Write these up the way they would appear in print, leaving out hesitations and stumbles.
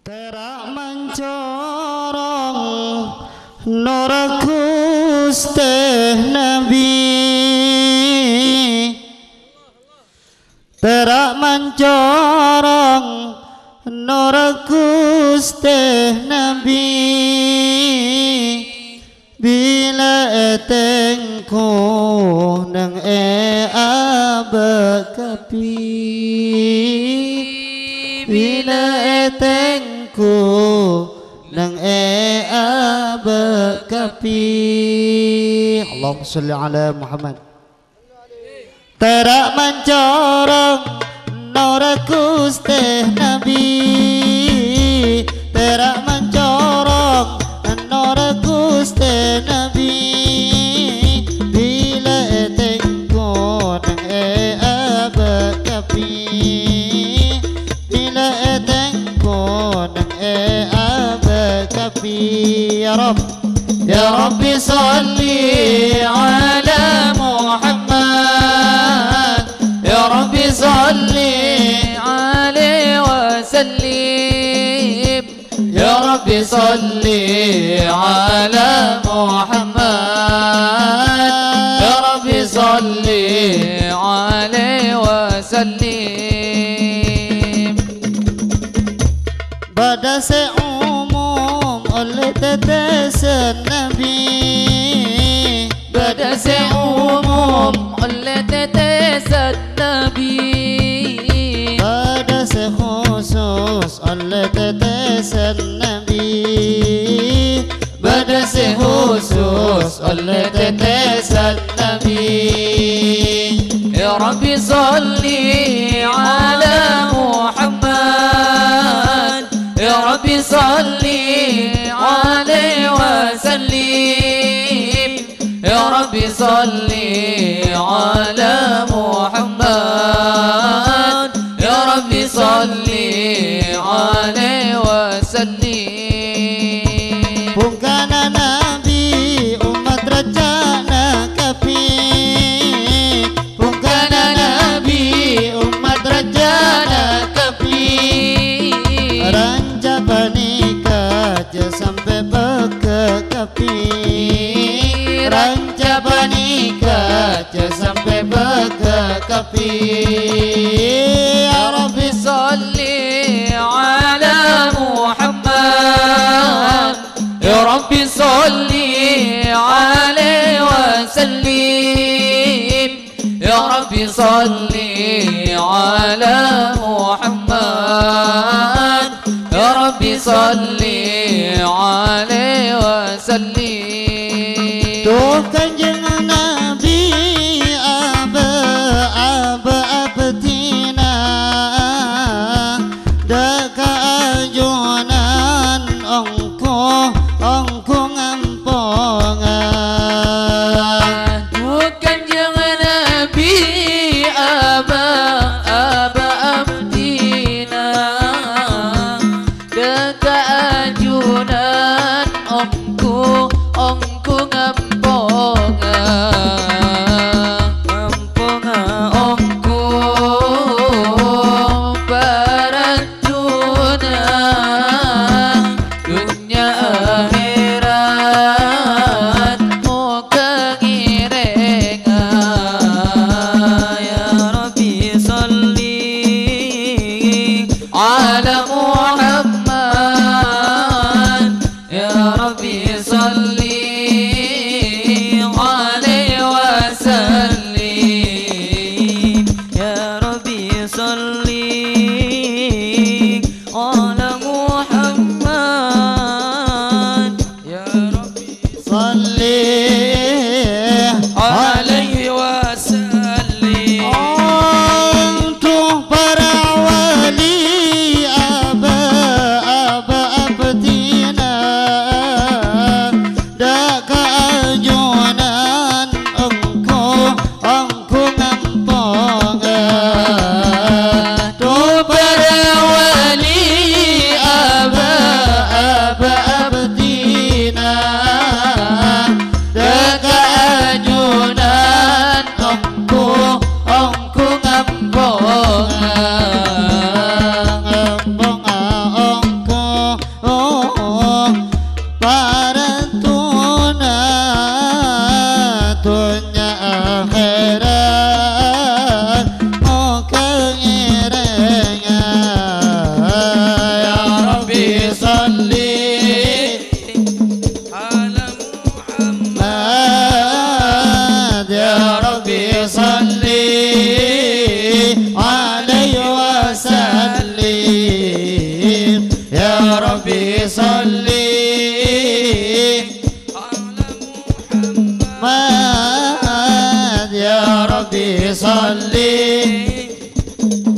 Terak mencorong nur Gusti Nabi, terak mencorong nur Gusti Nabi, bila tengku nang abekapi, bila tengku nang abekapi. Allahumma sholli ala Muhammad. Terak mencorong nur Gusti Nabi, terak mencorong nur Gusti Nabi, bila tengku nang abekapi, bila tengku nang abekapi. Ya Rabb, ya Rabbi salli ala Muhammad, ya Rabbi salli alaihi wa sallim, ya Rabbi salli ala Muhammad, ya Rabbi salli alaihi wa sallim. Pada seumum oleh tetesan Nabi, pada seumum oleh tetesan Nabi, pada sekhusus oleh tetesan Nabi, pada sekhusus oleh tetesan Nabi. Ya Rabbi salli ala Muhammad, ya Rabbi salli alaihi wa sallim, ya Rabbi salli ala Muhammad, ya Rabbi salli alaihi wa sallim. Bungkana Nabi umat rajana kapi, bungkana Nabi umat rajana kapi, ranja panika aja sampai bekekapi, ranja panika aja sampai bekekapi. Ya Rabbi salli ala Muhammad, ya Rabbi salli alaihi wa sallim, ya Rabbi salli ala Muhammad, ya Rabbi salli alaihi wa sallim. Tuh kanjeng Nabi abtina deka ajunan ongko ngampongan. Tuh kanjeng Nabi abtina deka ajunan ongko ngampongan.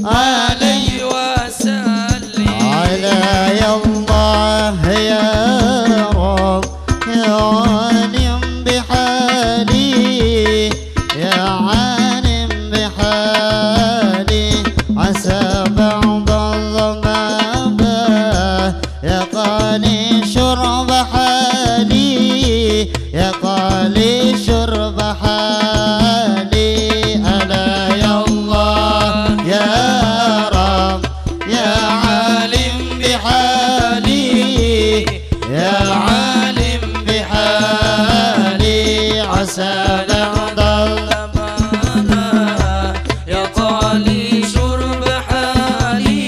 عليه وسلم على يا الله يا رب يا عالم بحالي يا عالم بحالي عسى بعض الظما يا قالي شرب حالي يا قالي شرب حالي ألا يا الله يا رب يا عالم بحالي يا عالم بحالي عسى بعد يا قالي شرب حالي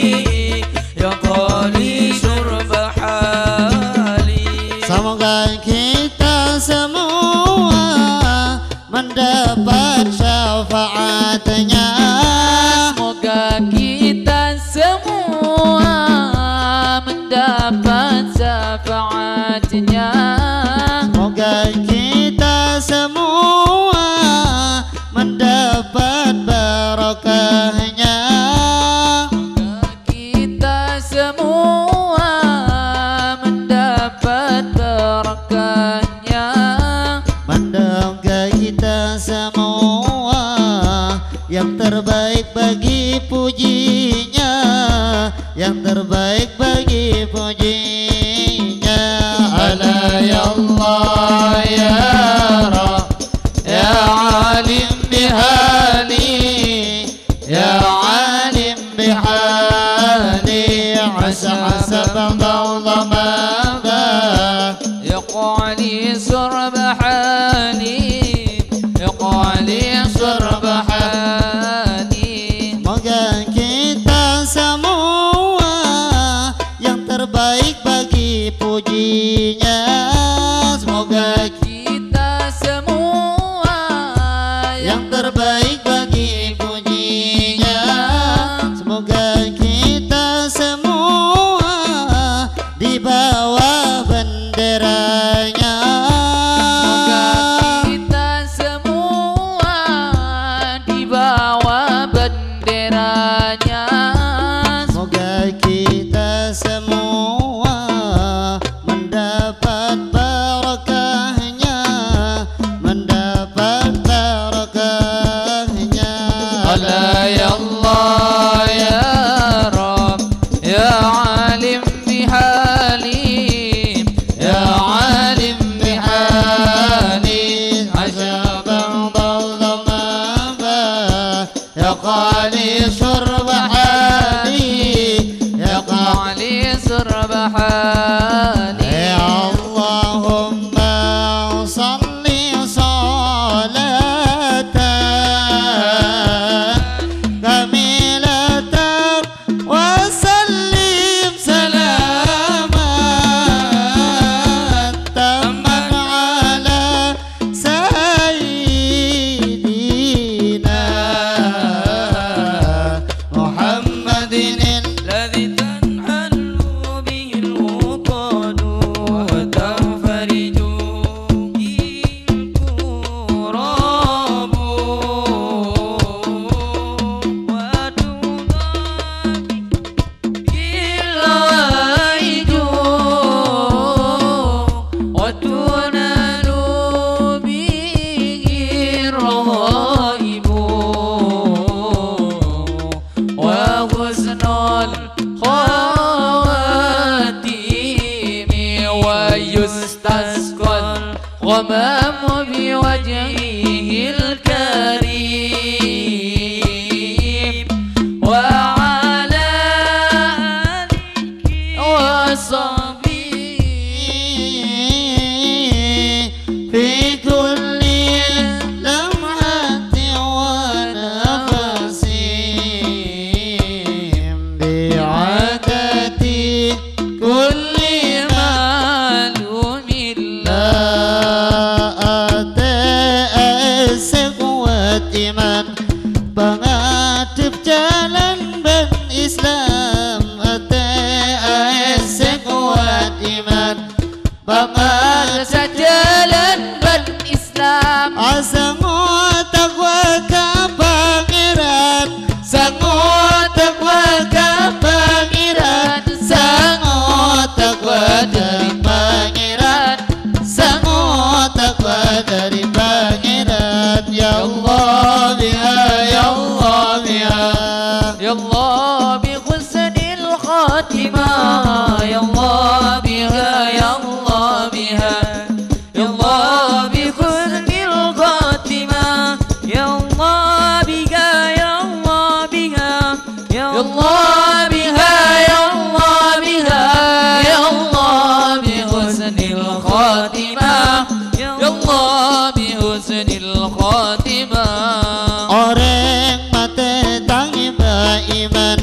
يا قالي شرب حالي. Semoga kita semua mendapat syafaatnya. Semoga kita semua mendapat syafaatnya. Semoga kita semua mendapat barokahnya. Kita semua mendapat berkahnya. Mendoakan kita semua yang terbaik bagi pujinya, yang terbaik bagi pujinya. Ala ya Allah ya Rabb ya alim bihali ya alim bihali asa asa يا قالي شرب حالي يا قالي شرب حالي. Semoga kita semua yang terbaik bagi pujinya. Semoga Kita semua yang terbaik bagi pujinya. Semoga kita semua di bawah benderanya. Semoga kita semua di bawah benderanya. Semoga kita semua mendapat barokahnya, mendapat barokahnya. Ala ya Allah ya Rabb ya alim bihali يا عالم بحالي عجب الظلمة يا قالي شرب حالي يا قالي قالي شرب حالي. يا اللهم صل صلاة كاملة وسلم سلاما تاما على سيدنا محمد الذي تنحل به الوطن وتنفرج به الكراب وتضاء الغائج وتنال به الرغائب وحسن الخواتيم ويستسقى الغمام بوجهه الكريم وعلى آله وصحبه في كل لمحة ونفس بعدد كل معلوم لا الله أتأسف واتمن pengadep jalan ben Islam أتأسف واتمن Bangsa jalan ben Islam Asamu takwa ka pangeran sangut takwa ka pangeran, sangut takwa dari pangeran, sangut takwa dari pangeran. Ya Allah biha, ya Allah biha, يا الله بحسن الخاتمة يا الله بها يا الله بها يا الله بحسن الخاتمة يا الله بها يا الله بها يا الله بها يا الله بها يا الله بحسن الخاتمة يا الله بحسن الخاتمة orang mati tangi beriman,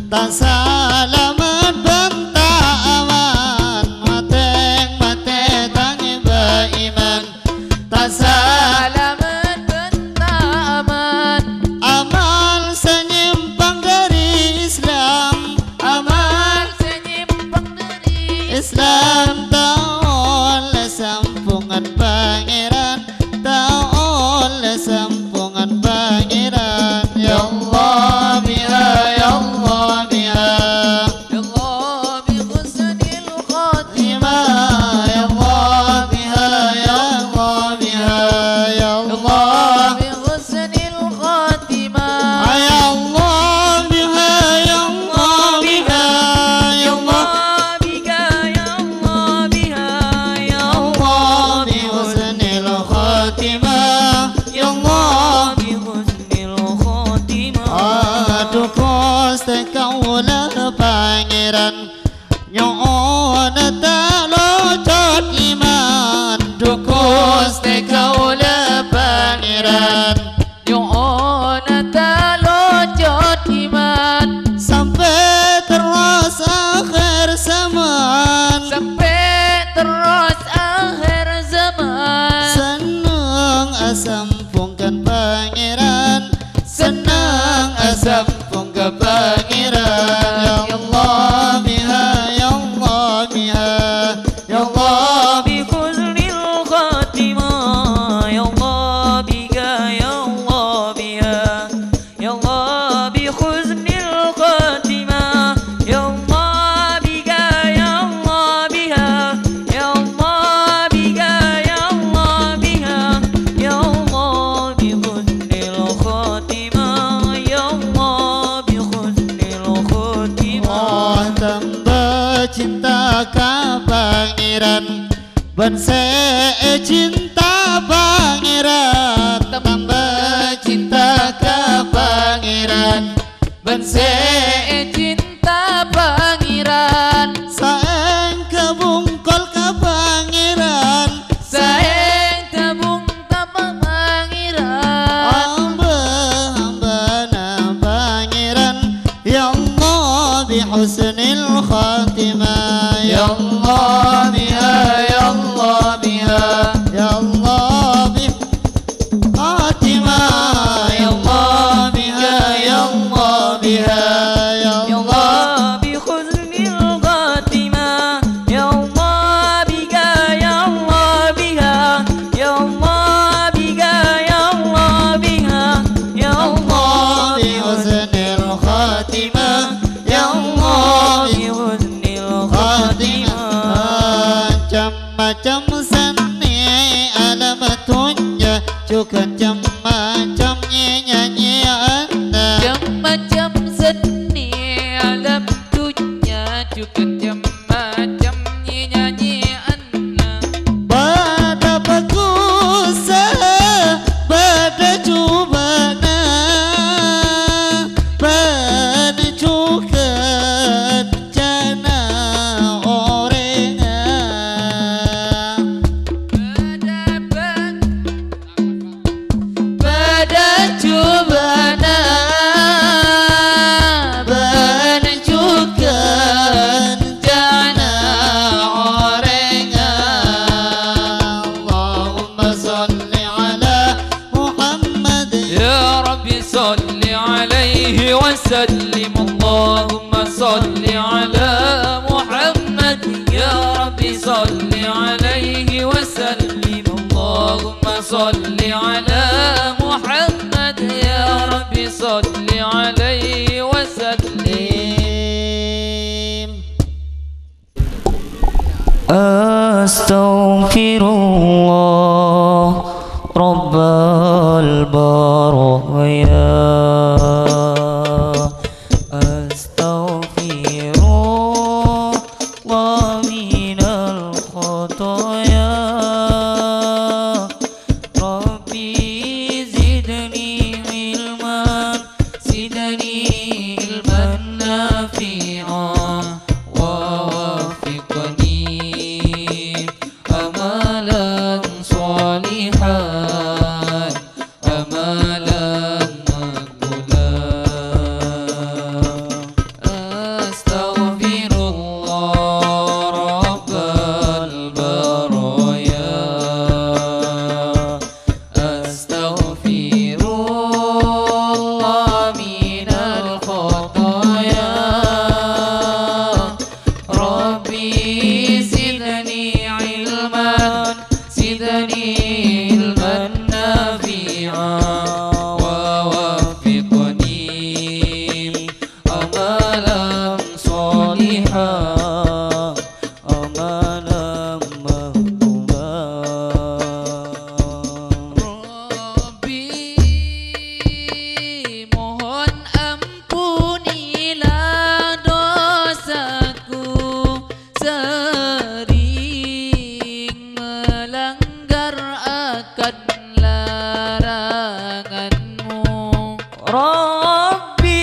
tak salaman bantah aman. Mati tangi beriman, tak Salaman bentaman amal senyimpang dari Islam, amal senyimpang dari Islam tak oleh sampungan pangeran, tak oleh sampungan pangeran. Ya Allah biha, ya Allah biha, Ya Allah bi husnil khatimah Ima, ya Allah biha, ya Allah biha, ya Ya Allah. Allah bi husnil khatimah Ya Allah biha, ya Allah biha, ya Allah. Allah bika ya Allah biha ya Allah bi husnil khatimah, ya Allah. bi husnil khatimah Aduh koste kaulah pangeran, nyoon tak locot iman. Duh koste kaulah pangeran, Yo'ona talojot iman sampai terus akhir zaman. sampai terus akhir zaman Senang asam pungkan pangeran, senang asam pungkan pangeran. Ya Allah biha, ya Allah biha, ya Allah. bi husnil khatimah ya Allah bika ya Allah biha ya Allah bi husnil khatimah ya Allah bika ya Allah biha ya Allah bika ya Allah biha ya Allah bi husnil khatimah ya Allah bi husnil khatimah Oh tambah cinta ka pangeran, ban saya cinta pangeran. Tambah cinta ka pangeran, ban saya cinta pangeran sayang kebungkol ka pangeran. sayang tabung tama pangeran Hamba na pangeran, ya Allah bi husnil khatimah. Ya Allah biha, ya Allah biha, ya Allah bi khatimah. Ya Allah biha, ya Allah biha, ya Ya Allah. Allah bi husnil khatimah Ya Allah bika ya Allah biha Ya Allah bika ya Allah biha Ya Allah Allah bi husnil khatimah, ya Allah bi bi husnil khatimah. khatimah Macam-macam seni alamatnya, juga macam-macam nyanyian. Macam-macam seni alam dunia juga macam nyanyian Pada bagus, pada cubana, pada juga jana orengan. pada cubana Pada juga jana orengan. Allahumma salli ala Muhammad. يا ربي صل عليه وسلم اللهم صل على محمد يا ربي صل عليه وسلم اللهم صل على محمد يا ربي صل عليه وسلم. أستغفر الله رب البرايا أستغفر الله من الخطايا ربي زدني علما زدني علما نافعا ووفقني أملا صالحا أملا مقبولا أستغفر الله رب البرايا أستغفر الله من الخطايا ربي زدني علما زدني علما نافعا ووفقني أملا صالحا أملا مقبولا Rabbi mohon ampunilah dosaku sering melanggar akan laranganmu Rabbi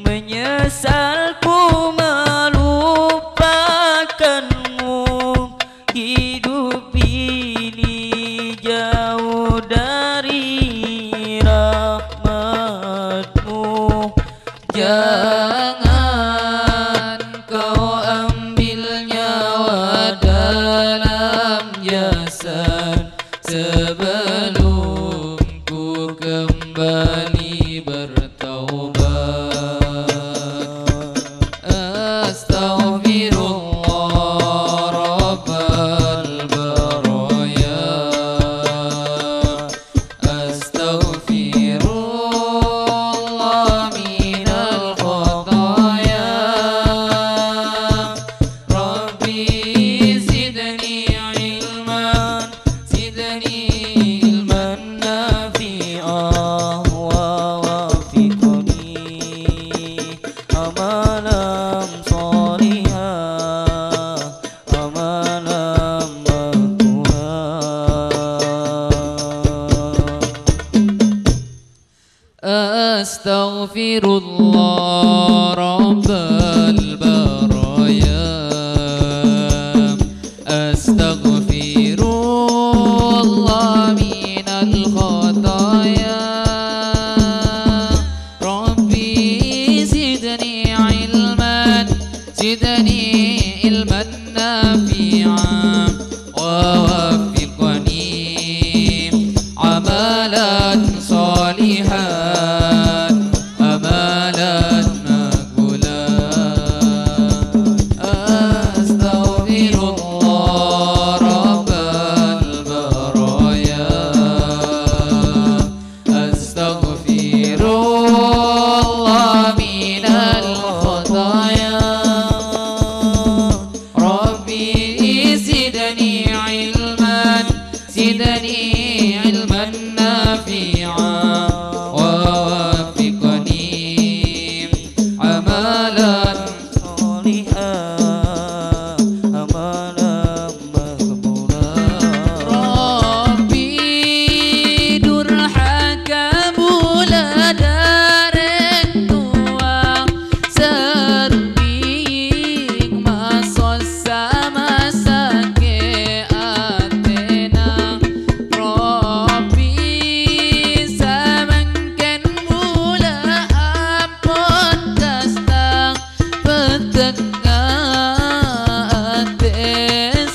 menyesalku melupakanmu hidup ini jauh dari rahmatmu jangan kau ambil nyawa dalam jasad sebelum ku kembali bertaubat Astaghfirullah Rabbal Baraya Astaghfirullah minal khataya Rabbi zidni ilman nafi'ah wa wafiqni amalan salihah amalan maqbulah Astaghfirullah Rabbal Baraya Astaghfirullah minal khataya Rabbi zidni ilman nafi'an wa wafiqni amalan salihan amalan maqbulah Astaghfirullah Rabbal Baraya Astaghfirullah minal khataya Rabbi zidni ilman nafi'an wa wafiqni amalan salihan amalan maqbulah Rabbi durhaka bula dareng tua serbik masos sama sake atena Rabbi samangken mula apot kasta petengah ate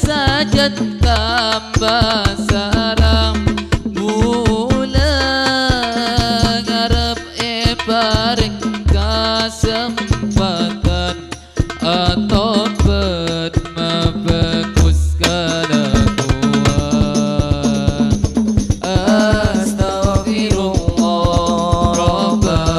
sajat tambah salam mula ngarep pareng kesempatan atau bagus kelakuan Astaghfirullah Rabbal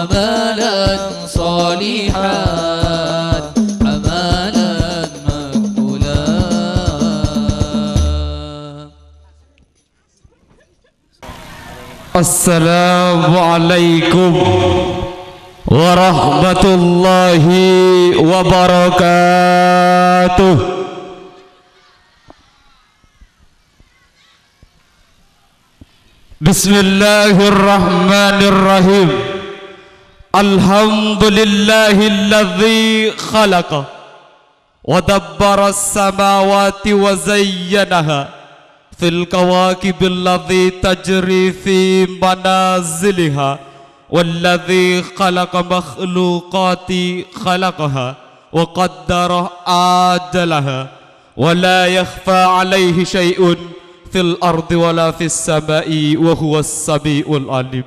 عملا صالحا عملا مقبولا. Assalamualaikum warahmatullahi wabarakatuh. Bismillahirrahmanirrahim. Alhamdulillahilladzi khalaqa wa dabbara as-samawati wa zayyanaha fil kawakibil ladzi tajri fi manaziliha walladzi khalaqa makhluqati khalaqaha wa qaddara ajalaha wa la yakhfa alayhi syai'un fil ardi wala fis samai wa huwas samiul alim.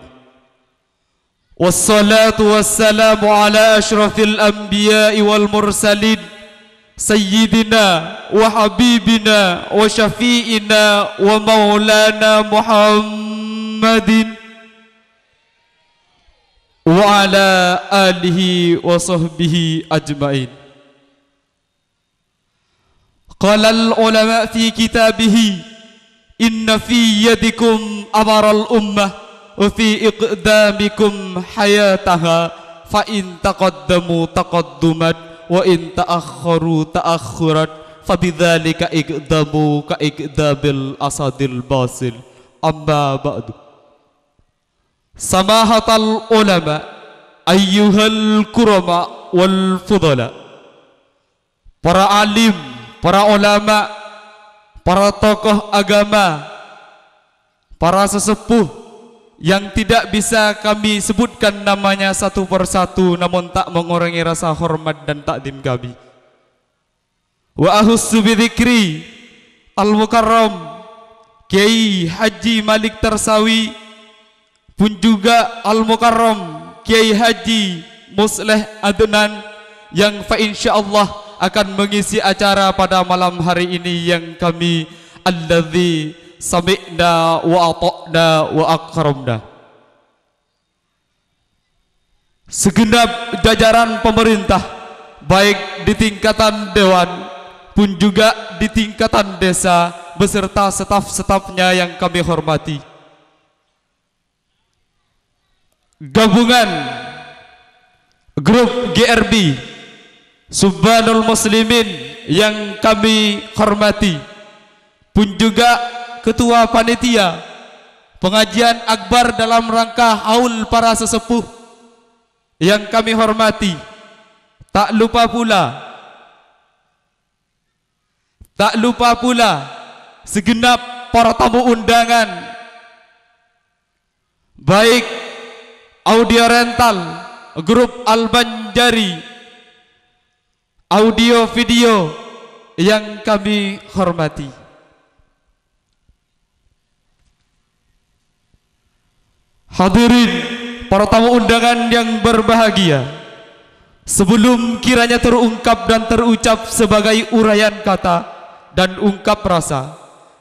Wassalatu wassalamu ala asyrafil anbiya'i wal mursalin sayyidina wa habibina wa syafi'ina wa maulana Muhammadin wa ala alihi wa sahbihi ajma'in. Qala al ulama fi kitabihi inna fi yadikum amaral ummah wa fi iqdamikum hayataha fa in taqaddamu taqaddumat wa in ta'akhkharu ta'akhkhurat fa bidzalika iqdamu ka iqdabil asadil basil. Amma ba'du. Samahatal ulama ayyuhal kurama wal fudala. Para alim, para ulama, para tokoh agama, para sesepuh yang tidak bisa kami sebutkan namanya satu persatu namun tak mengurangi rasa hormat dan takdim kami. Wa ahussu bidzikri al-mukarram Kiai Haji Malik Tersawi pun juga al-mukarram Kiai Haji Musleh Adnan yang fa insyaallah akan mengisi acara pada malam hari ini yang kami alladzi sami'na wa ata'na wa akramna. Segenap jajaran pemerintah baik di tingkatan dewan pun juga di tingkatan desa beserta staf-stafnya yang kami hormati. Gabungan grup GRB Subhanul Muslimin yang kami hormati, pun juga ketua panitia pengajian akbar dalam rangka haul para sesepuh yang kami hormati. Tak lupa pula segenap para tamu undangan baik audio rental grup Al-Banjari, audio video yang kami hormati. Hadirin para tamu undangan yang berbahagia, sebelum kiranya terungkap dan terucap sebagai uraian kata dan ungkap rasa,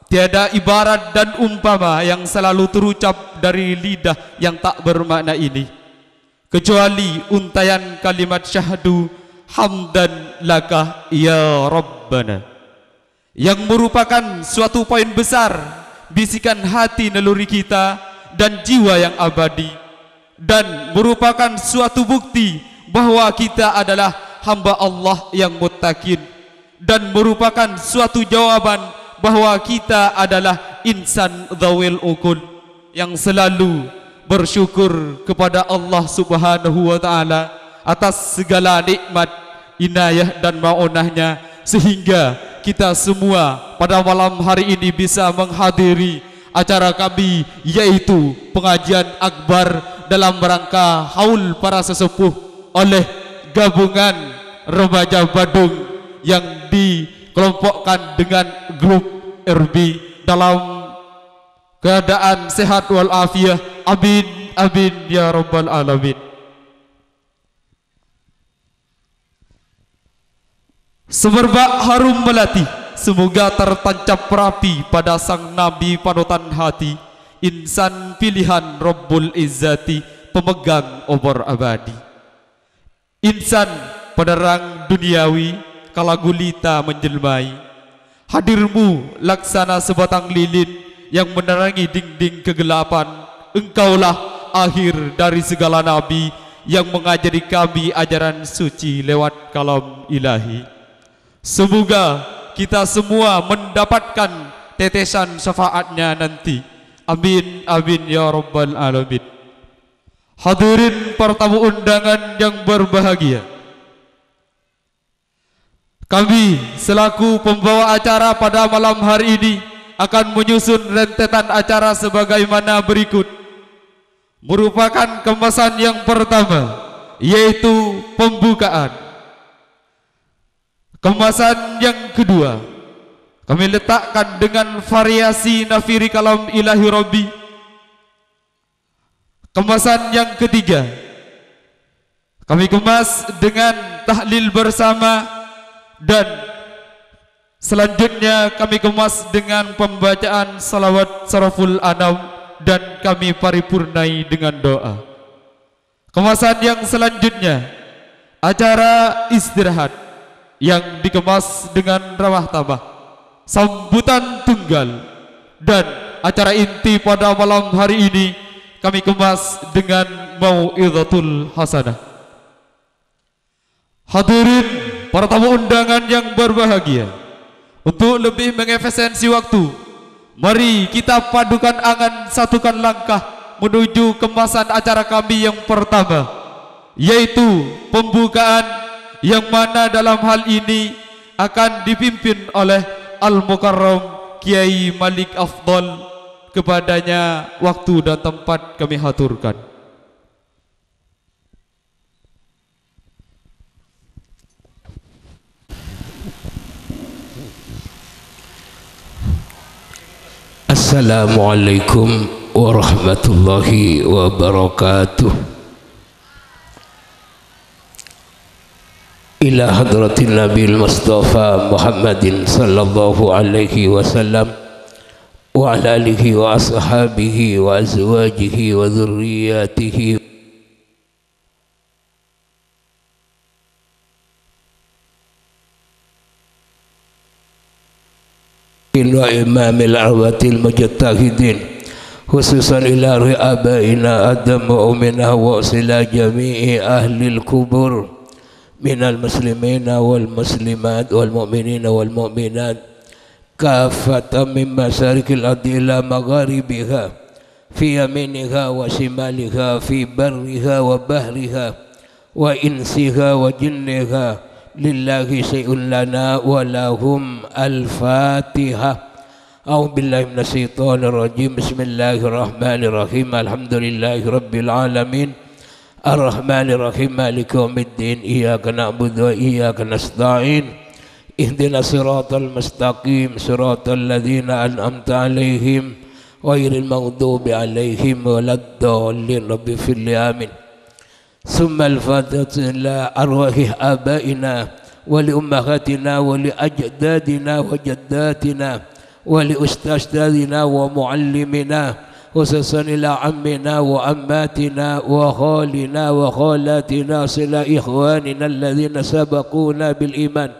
tiada ibarat dan umpama yang selalu terucap dari lidah yang tak bermakna ini kecuali untayan kalimat syahdu hamdan laka ya Rabbana, yang merupakan suatu poin besar bisikan hati naluri kita dan jiwa yang abadi, dan merupakan suatu bukti bahwa kita adalah hamba Allah yang muttaqin, dan merupakan suatu jawaban bahwa kita adalah insan dzawil uqul yang selalu bersyukur kepada Allah Subhanahu wa taala atas segala nikmat, inayah dan ma'unahnya, sehingga kita semua pada malam hari ini bisa menghadiri acara kami, yaitu pengajian akbar dalam rangka haul para sesepuh oleh gabungan remaja Badung yang dikelompokkan dengan grup RB dalam keadaan sehat walafiat. Amin amin ya rabbal alamin. Semerbak harum melati semoga tertancap rapi pada sang nabi panutan hati, insan pilihan Rabbul Izzati, pemegang obor abadi. Insan penerang duniawi kala gulita menjelmai, hadirmu laksana sebatang lilin yang menerangi dinding kegelapan. Engkaulah akhir dari segala nabi yang mengajari kami ajaran suci lewat kalam ilahi. Semoga kita semua mendapatkan tetesan syafaatnya nanti. Amin, amin ya rabbal alamin. Hadirin para tamu undangan yang berbahagia, kami selaku pembawa acara pada malam hari ini akan menyusun rentetan acara sebagaimana berikut. Merupakan kemasan yang pertama, yaitu pembukaan. Kemasan yang kedua, kami letakkan dengan variasi nafiri kalam ilahi Rabbi. Kemasan yang ketiga, kami kemas dengan tahlil bersama. Dan selanjutnya kami kemas dengan pembacaan salawat saraful anam dan kami paripurnai dengan doa. Kemasan yang selanjutnya, acara istirahat yang dikemas dengan ramah tamah, sambutan tunggal, dan acara inti pada malam hari ini kami kemas dengan mau'izatul hasanah. Hadirin para tamu undangan yang berbahagia, untuk lebih mengefisiensi waktu, mari kita padukan angan, satukan langkah menuju kemasan acara kami yang pertama, yaitu pembukaan, yang mana dalam hal ini akan dipimpin oleh Al-Mukarram Kiai Malik Afdal. Kepadanya waktu dan tempat kami haturkan. Assalamualaikum warahmatullahi wabarakatuh. Ila hadratin Nabil Mustafa Muhammadin sallallahu alaihi wasallam wa ala alihi wa ashabihi wa azwajihi wa dhurriyyatihi wa imamil arwatil mujtahidin, khususan ila abaina Adam wa ummina wa sila jami'i ahlil kubur minal muslimina wal muslimat wal mu'minina wal mu'minat kafatan min masarikil ardi ila magharibiha fi yaminiha wa shimaliha fi barriha wa bahriha wa insiha wa jinniha lillahi syai'un lana wa lahum al-fatihah. A'udzu billahi minasyaitonir rajim. Bismillahirrahmanirrahim. Alhamdulillahi rabbil alamin. Ar-Rahmanir Rahim. Maliki yaumiddin. Iyyaka na'budu wa iyyaka nasta'in. Ihdinas siratal mustaqim, siratal ladzina an'amta 'alaihim ghairil maghdubi 'alaihim waladdallin. Rabbi fil amin. ثم الفاتحة إلى أرواح آبائنا ولأمهاتنا ولأجدادنا وجداتنا ولأستاذنا ومعلمنا، خصوصا إلى عمنا وعماتنا وخالنا وخالاتنا صلى إخواننا الذين سبقونا بالإيمان.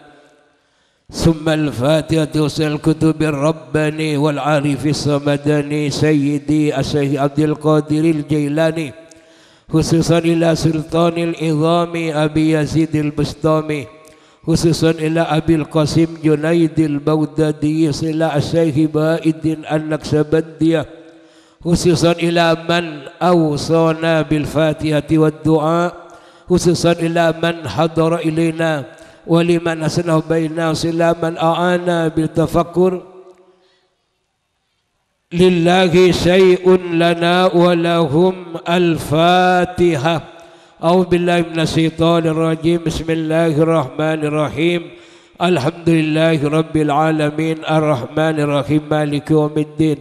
ثم الفاتحة إلى الكتب الرباني والعارف الصمداني سيدي الشيخ عبد القادر الجيلاني، خصوصا إلى سلطان العظام أبي يزيد البسطامي، خصوصا إلى أبي القاسم جنيد البغدادي إلى الشيخ بائد النقشبندية، خصوصا إلى من أوصانا بالفاتحة والدعاء، خصوصا إلى من حضر إلينا ولمن أسنه بيننا، إلى من أعانا بالتفكر. Lillahi syai'un lana wa lahum al-fatihah. A'udzu billahi minasyaitonir rajim. Bismillahirrahmanirrahim. Alhamdulillahi rabbil alamin. Ar-Rahmanir Rahim. Maliki yaumiddin.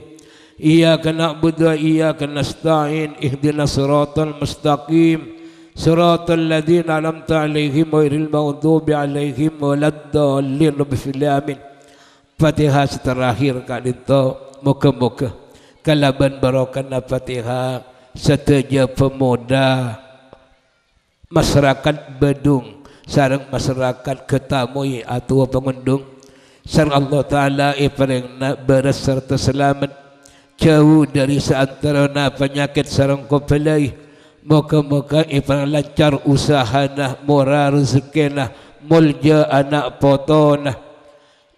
Iyyaka na'budu wa iyyaka nasta'in. Ihdinas siratal mustaqim, siratal ladzina an'amta 'alaihim ghairil maghdubi 'alaihim waladdallin. Rabbi fil amin. Fatihah terakhir kali itu. Moga-moga kalaban barokan Fatihah seteja pemuda masyarakat Bedung sareng masyarakat Ketamui atau pengunjung sareng Allah Ta'ala iparengna beres serta selamat jauh dari seantarana penyakit sareng kopelai. Moga-moga ipareng lancar usahana murah rezekina mulja anak potona.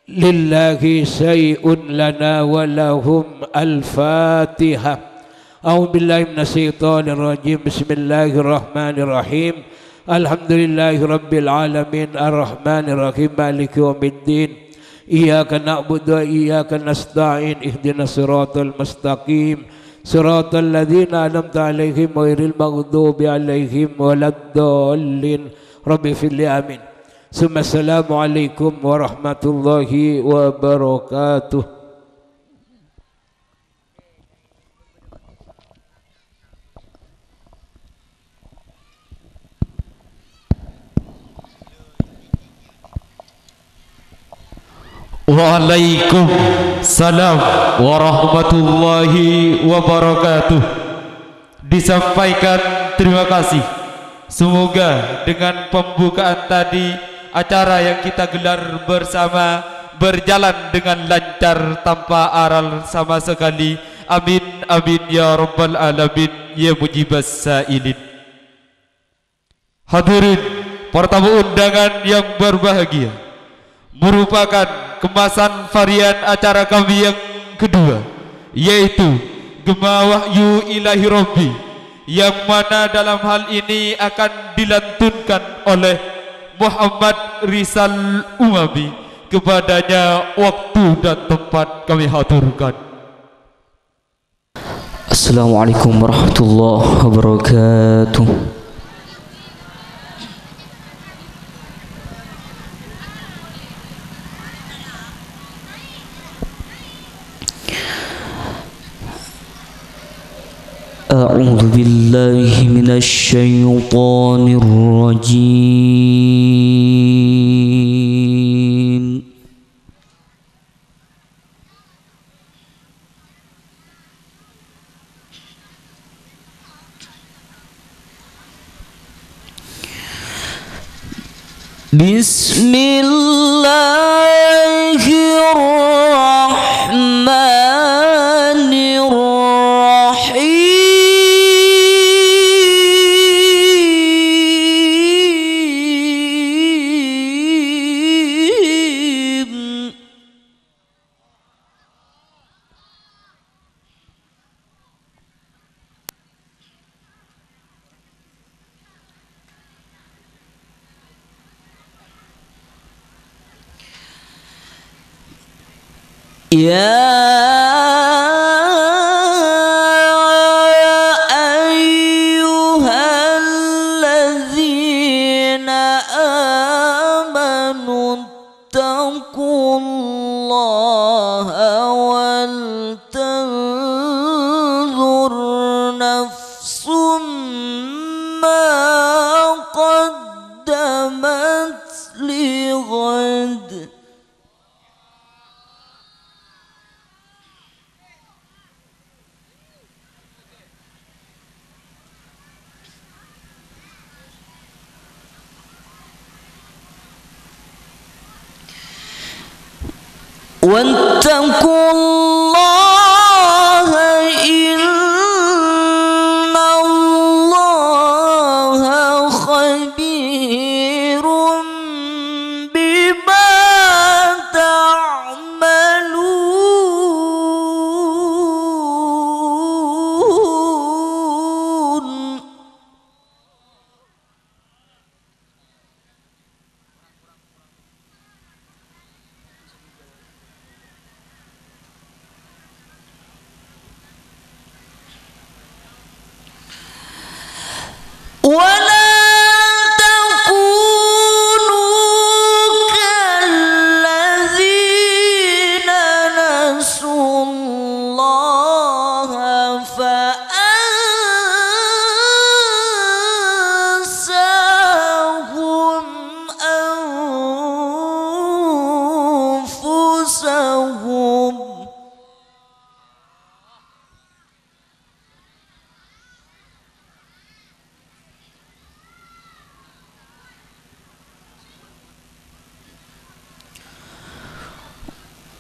Lillahi syai'un lana walahum al-fatihah. A'udzubillahi minasyaitonir rajim. Bismillahirrahmanirrahim. Alhamdulillahi rabbil alamin arrahmanir rahim maliki yaumiddin. Iyyaka na'budu wa iyyaka nasta'in ihdinas siratal mustaqim siratal ladzina an'amta 'alaihim ghairil maghdubi 'alaihim waladdallin. Rabbi fil amin. Assalamualaikum warahmatullahi wabarakatuh. Waalaikumsalam warahmatullahi wabarakatuh. Disampaikan terima kasih. Semoga dengan pembukaan tadi acara yang kita gelar bersama berjalan dengan lancar tanpa aral sama sekali. Amin amin ya rabbal alamin ya mujibas sailin. Hadirin para tamu undangan yang berbahagia, merupakan kemasan varian acara kami yang kedua, yaitu Gema Wahyu Ilahi Rabbi, yang mana dalam hal ini akan dilantunkan oleh Muhammad Rizal Umami. Kepadanya waktu dan tempat kami haturkan. Assalamualaikum warahmatullahi wabarakatuh. أعوذ بالله من الشيطان الرجيم. بسم الله الرحمن الرحيم. يا أيها الذين آمنوا اتقوا الله ولتنظر نفس ما قدمت لغد. واتقوا الله إن الله خبير بما تعملون.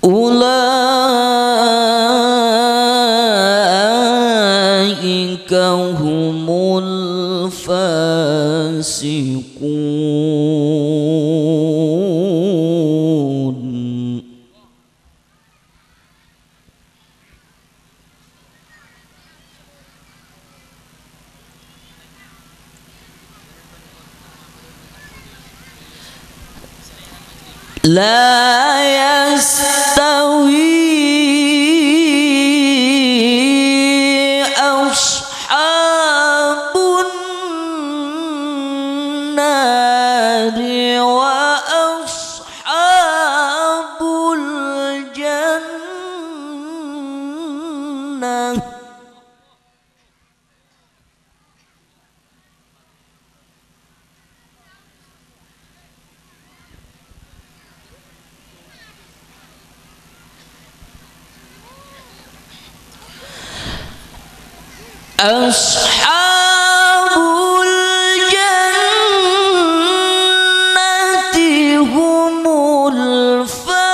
ulaika humul fasiqun. La yastawi ashabun nari wa ashabul jannah. Ashabul jannati humul faizun.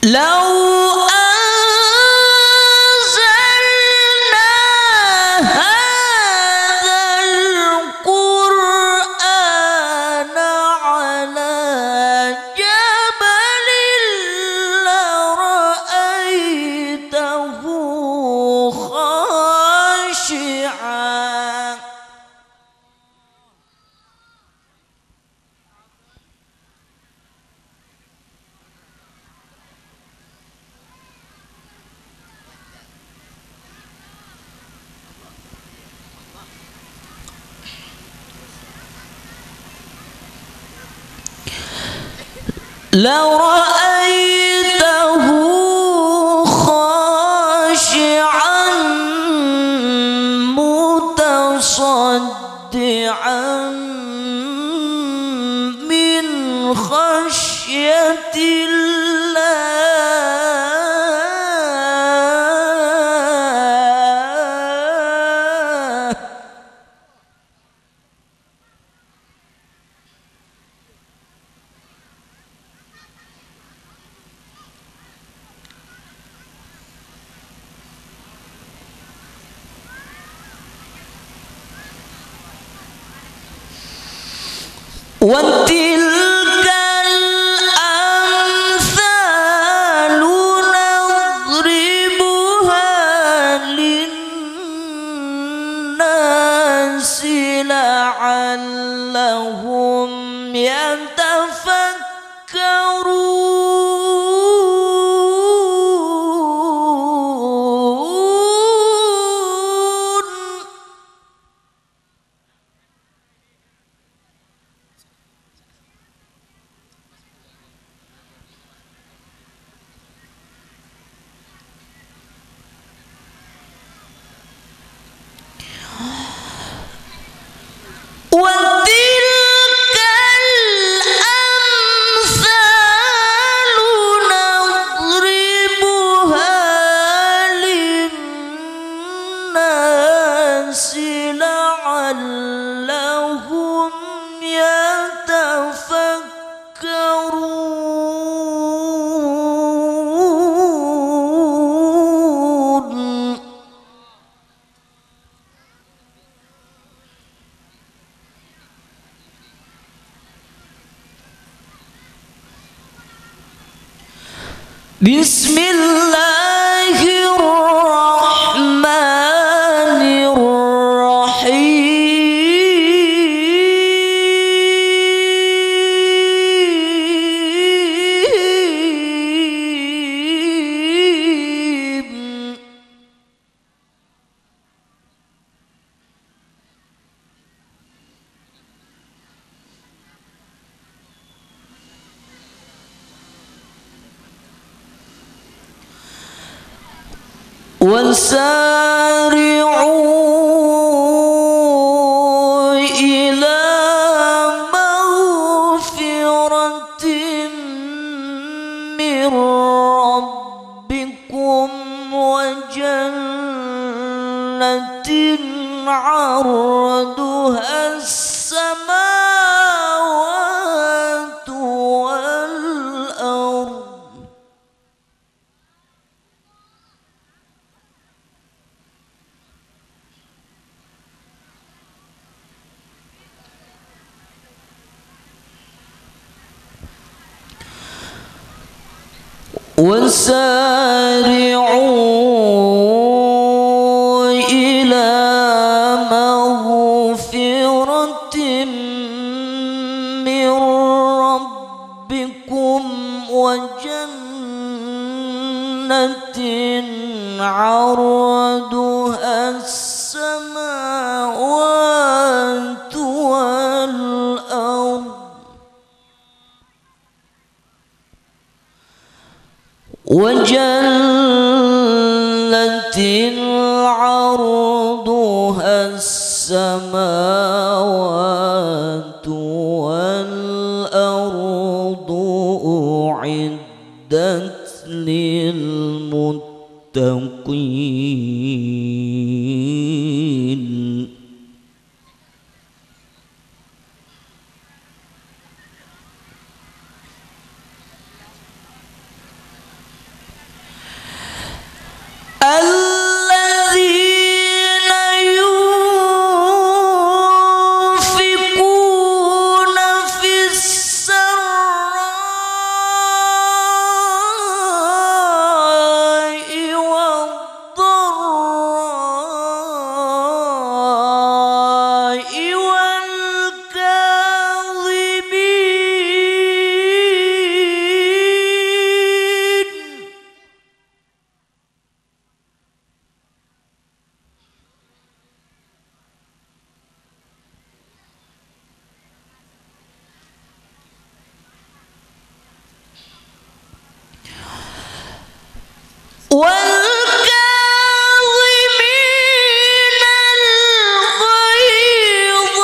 لو أنزلنا هذا القرآن على جبل لرأيته خاشعا. لرأيته خاشعا متصدعا من خشية الله. وتلك الأمثال نضربها للناس لعلهم يتفكرون. وتلك الأمثال نضربها للناس لعلهم يتفكرون. بسم الله الرحمن الرحيم. وسارعوا إلى مغفرة من ربكم وجنة عرضها السماوات والأرض وسارعوا إلى مغفرة من ربكم وجنة عرضها السماوات والأرض وجنة عرضها السماوات والأرض أعدت للمتقين الذين ينفقون في السراء والضراء والكاظمين والكاظمين الغيظ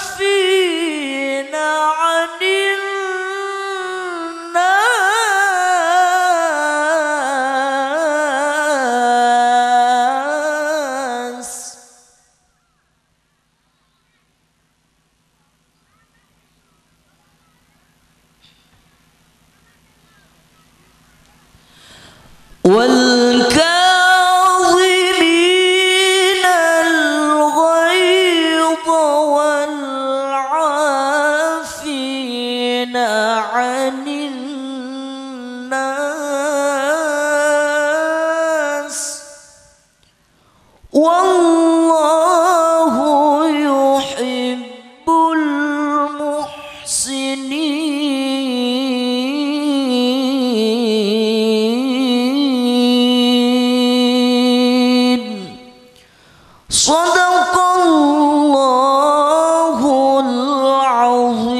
والعافين عن الناس والكاظمين الغيظ والعافين عن الناس والله يحب المحسنين صدق الله العظيم.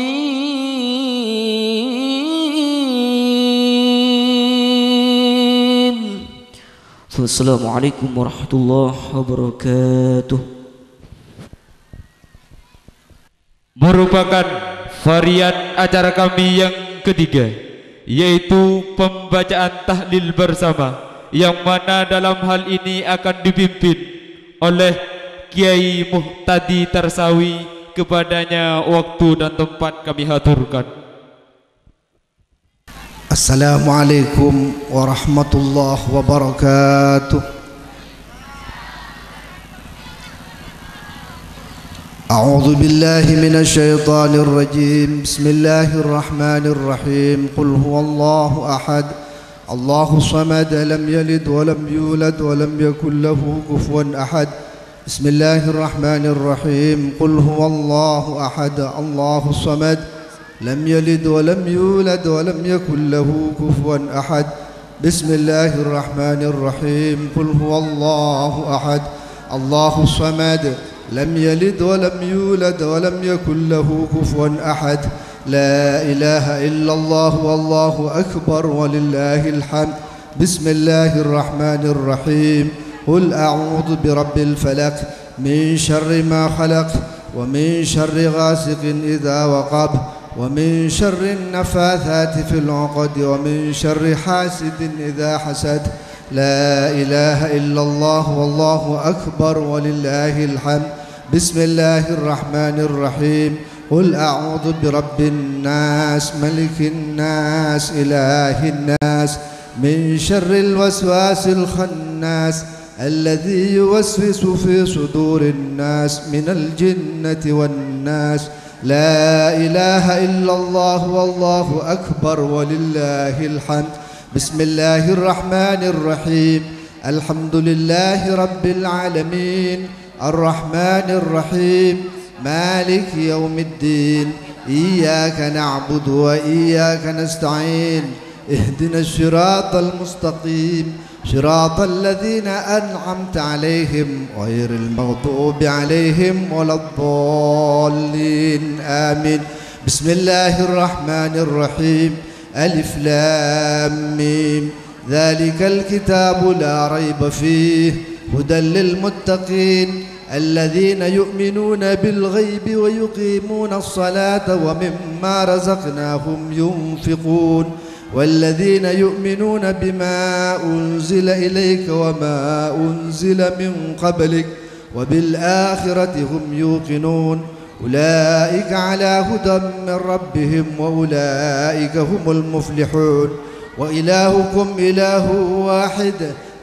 السلام عليكم ورحمة الله وبركاته. Merupakan varian acara kami yang ketiga, yaitu pembacaan tahlil bersama, yang mana dalam hal ini akan dipimpin oleh Kiai Muhtadi Tarsawi. Kepadanya waktu dan tempat kami haturkan. Assalamualaikum warahmatullahi wabarakatuh. A'udzu billahi minasy syaithanir rajim. Bismillahir rahmanir rahim. Qul huwallahu ahad. Allahus samad, lam yalid wa lam yulad wa lam yakul lahu kufuwan ahad. Bismillahirrahmanirrahim. Qul huwallahu ahad. Allahus samad, lam yalid wa lam yulad wa lam yakul lahu kufuwan ahad. Bismillahirrahmanirrahim. Qul huwallahu ahad. Allahus samad, lam yalid wa lam yulad wa lam yakul lahu kufuwan ahad. La ilaha illallah wallahu akbar walillahil hamd. بسم الله الرحمن الرحيم قل أعوذ برب الفلق من شر ما خلق ومن شر غاسق إذا وقب ومن شر النفاثات في العقد ومن شر حاسد إذا حسد لا إله إلا الله والله أكبر ولله الحمد بسم الله الرحمن الرحيم قل أعوذ برب الناس ملك الناس إله الناس من شر الوسواس الخناس الذي يوسوس في صدور الناس من الجنة والناس لا إله إلا الله والله أكبر ولله الحمد بسم الله الرحمن الرحيم الحمد لله رب العالمين الرحمن الرحيم مالك يوم الدين إياك نعبد وإياك نستعين اهدنا الصراط المستقيم صراط الذين أنعمت عليهم غير المغضوب عليهم ولا الضالين آمين بسم الله الرحمن الرحيم ألف لام ميم ذلك الكتاب لا ريب فيه هدى للمتقين الذين يؤمنون بالغيب ويقيمون الصلاة ومما رزقناهم ينفقون والذين يؤمنون بما أنزل إليك وما أنزل من قبلك وبالآخرة هم يوقنون أولئك على هدى من ربهم وأولئك هم المفلحون وإلهكم إله واحد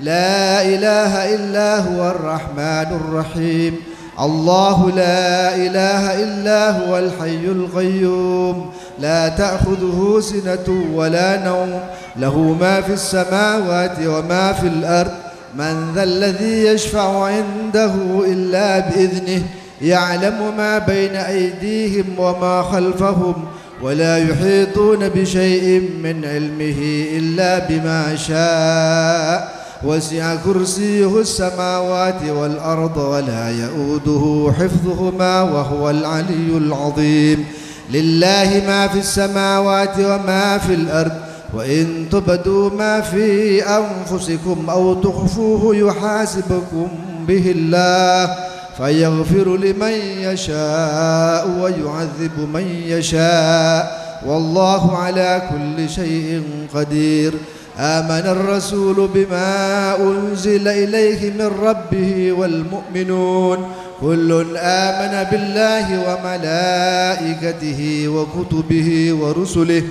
لا إله إلا هو الرحمن الرحيم الله لا إله إلا هو الحي القيوم لا تأخذه سنة ولا نوم له ما في السماوات وما في الأرض من ذا الذي يشفع عنده إلا بإذنه يعلم ما بين أيديهم وما خلفهم ولا يحيطون بشيء من علمه إلا بما شاء وسع كرسيه السماوات والأرض ولا يؤوده حفظهما وهو العلي العظيم لله ما في السماوات وما في الأرض وإن تبدوا ما في أنفسكم أو تخفوه يحاسبكم به الله فيغفر لمن يشاء ويعذب من يشاء والله على كل شيء قدير آمن الرسول بما أنزل إليه من ربه والمؤمنون كل آمن بالله وملائكته وكتبه ورسله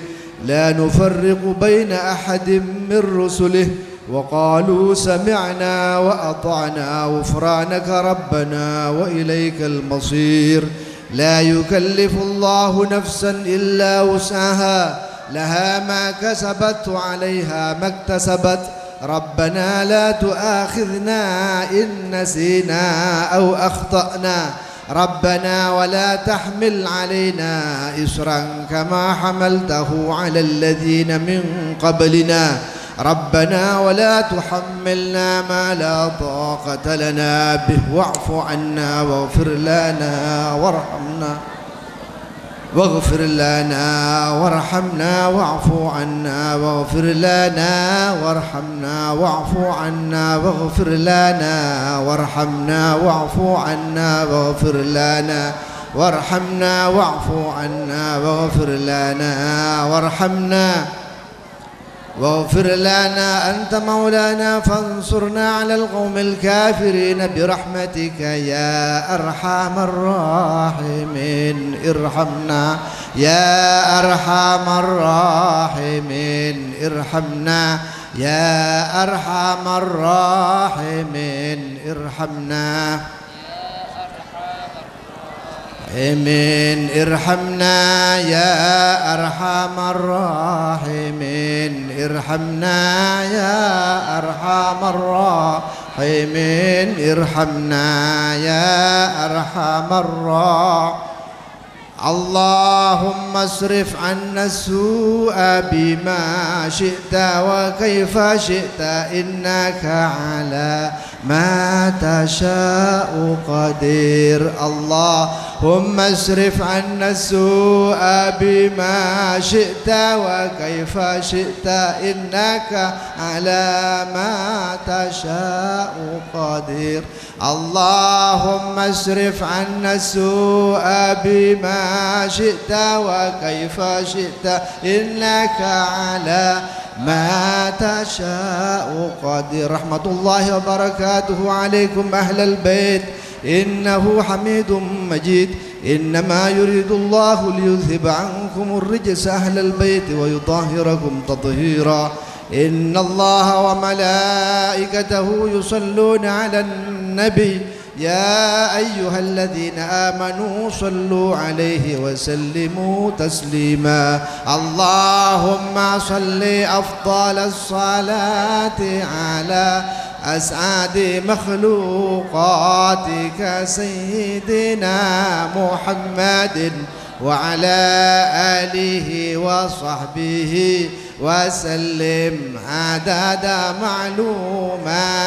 لا نفرق بين أحد من رسله وقالوا سمعنا وأطعنا غفرانك ربنا وإليك المصير لا يكلف الله نفسا إلا وسعها لها ما كسبت وعليها ما اكتسبت ربنا لا تؤاخذنا إن نسينا أو أخطأنا ربنا ولا تحمل علينا إصرا كما حملته على الذين من قبلنا ربنا ولا تحملنا ما لا طاقة لنا به واعف عنا واغفر لنا وارحمنا واغفر لنا وارحمنا واعف عنا واغفر لنا وارحمنا واعف عنا واغفر لنا وارحمنا واعف عنا واغفر لنا وارحمنا واعف عنا واغفر لنا وارحمنا واغفر لنا أنت مولانا فانصرنا على القوم الكافرين برحمتك يا أرحم الراحمين ارحمنا يا أرحم الراحمين ارحمنا يا أرحم الراحمين ارحمنا آمين ارحمنا يا أرحم الراحمين ارحمنا يا أرحم الراحمين ارحمنا يا أرحم الراحمين اللهم اصرف عنا السوء بما شئت وكيف شئت إنك على ما تشاء قدير اللهم اصرف عنا السوء بما شئت وكيف شئت إنك على ما تشاء قدير اللهم اصرف عنا السوء بما شئت وكيف شئت إنك على ما تشاء قدير رحمة الله وبركاته عليكم أهل البيت إنه حميد مجيد إنما يريد الله ليذهب عنكم الرجس أهل البيت ويطهركم تطهيرا إن الله وملائكته يصلون على النبي يا أيها الذين آمنوا صلوا عليه وسلموا تسليما اللهم صل أفضل الصلاة على أسعد مخلوقاتك سيدنا محمد وعلى آله وصحبه وسلم عدد معلوماتك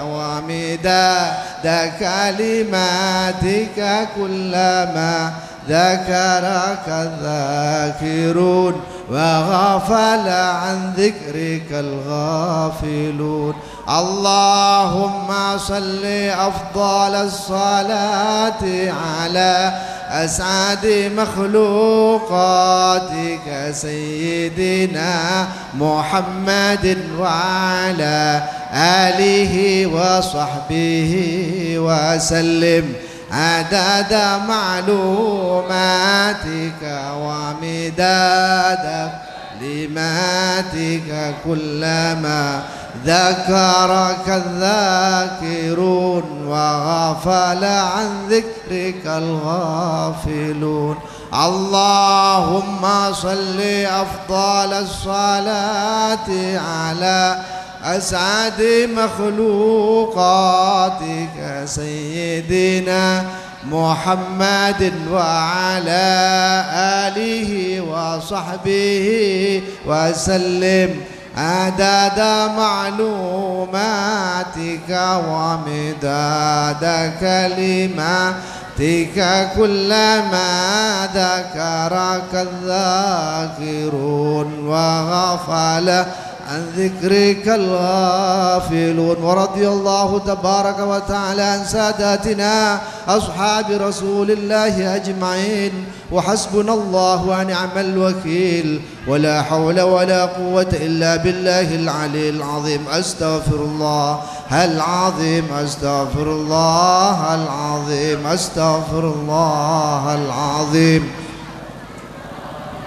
ومداد كلماتك كلما ذكرك الذاكرون وغفل عن ذكرك الغافلون اللهم صل أفضل الصلاة على أسعد مخلوقاتك سيدنا محمد وعلى آله وصحبه وسلم عدد معلوماتك ومداد كلماتك كلما ذكرك الذاكرون وغفل عن ذكرك الغافلون اللهم صل أفضل الصلاة على أسعد مخلوقاتك سيدنا محمد وعلى آله وصحبه وسلم عدد معلوماتك ومداد كلماتك كلما ذكرك الذاكرون وغفل عن ذكرك الغافلون ورضي الله تبارك وتعالى عن ساداتنا أصحاب رسول الله أجمعين وحسبنا الله ونعم الوكيل ولا حول ولا قوة إلا بالله العلي العظيم أستغفر الله العظيم أستغفر الله العظيم أستغفر الله العظيم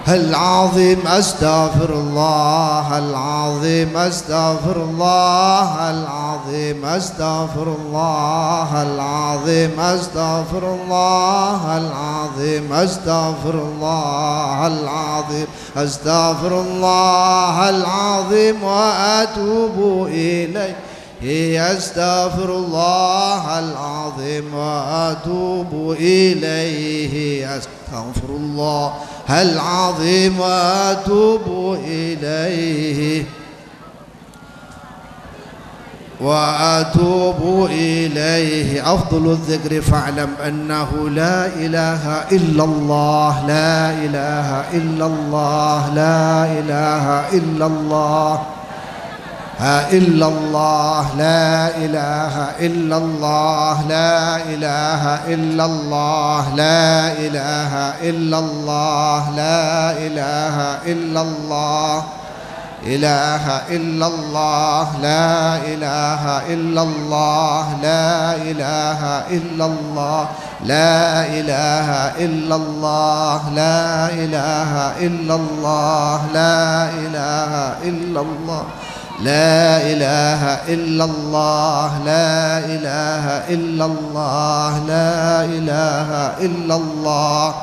العظيم أستغفر الله العظيم أستغفر الله العظيم أستغفر الله العظيم أستغفر الله العظيم أستغفر الله العظيم أستغفر الله العظيم وأتوب إليه أستغفر الله العظيم وأتوب إليه أستغفر الله العظيم وأتوب إليه وأتوب إليه أفضل الذكر فاعلم أنه لا إله إلا الله لا إله إلا الله لا إله إلا الله إلا الله لا إله إلا الله لا إله إلا الله لا إله إلا الله لا إله إلا الله إله إلا الله لا إله إلا الله لا إله إلا الله لا إله إلا الله لا إله إلا الله لا إله إلا الله لا إله إلا الله لا إله إلا الله لا إله إلا الله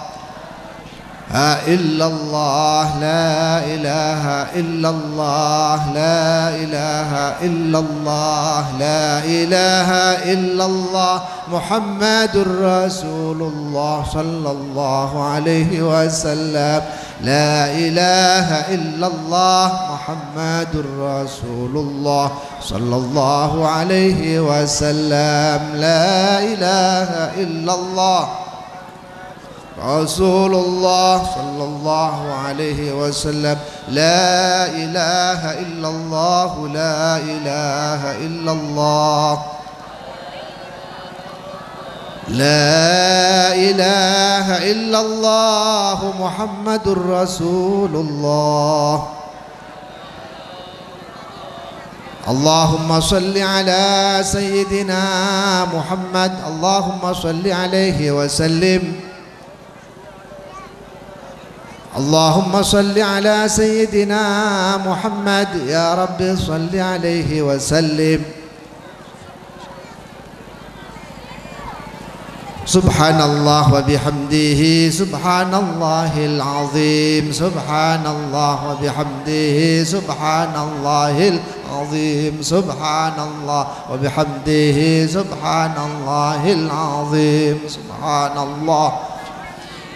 إلا الله لا إله إلا الله لا إله إلا الله لا إله إلا الله محمد رسول الله صلى الله عليه وسلم لا إله إلا الله محمد رسول الله صلى الله عليه وسلم لا إله إلا الله رسول الله صلى الله عليه وسلم لا إله إلا الله لا إله إلا الله لا إله إلا الله محمد رسول الله اللهم صل على سيدنا محمد اللهم صل عليه وسلم اللهم صل على سيدنا محمد يا رب صل عليه وسلم سبحان الله وبحمده سبحان الله العظيم سبحان الله وبحمده سبحان الله العظيم سبحان الله وبحمده سبحان الله العظيم سبحان الله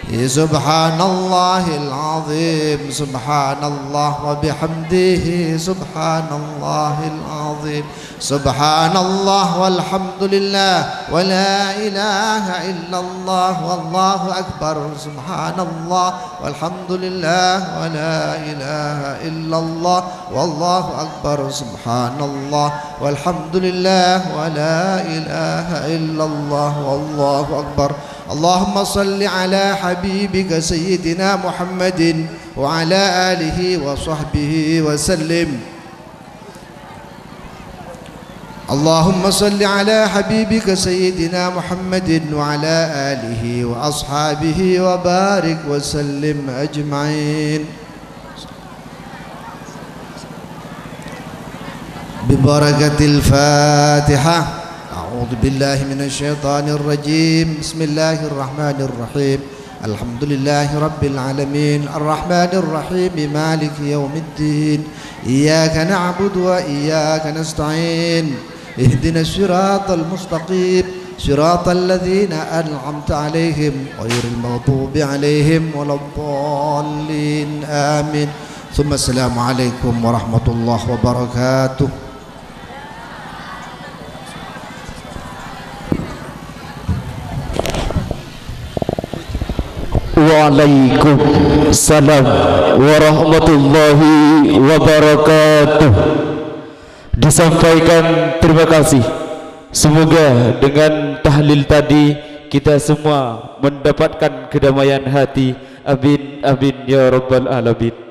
سبحان الله العظيم سبحان الله وبحمده سبحان الله العظيم سبحان الله والحمد لله ولا إله إلا الله والله أكبر سبحان الله والحمد لله ولا إله إلا الله والله أكبر سبحان الله والحمد لله ولا إله إلا الله والله أكبر اللهم صل على حبيبك سيدنا محمد وعلى آله وصحبه وسلم اللهم صل على حبيبك سيدنا محمد وعلى آله وأصحابه وبارك وسلم أجمعين ببركة الفاتحة أعوذ بالله من الشيطان الرجيم بسم الله الرحمن الرحيم الحمد لله رب العالمين الرحمن الرحيم مالك يوم الدين إياك نعبد وإياك نستعين اهدنا الصراط المستقيم صراط الذين أنعمت عليهم غير المغضوب عليهم ولا الضالين آمين ثم السلام عليكم ورحمة الله وبركاته. Waalaikumsalam warahmatullahi wabarakatuh. Disampaikan terima kasih. Semoga dengan tahlil tadi kita semua mendapatkan kedamaian hati. Amin amin ya rabbal alamin.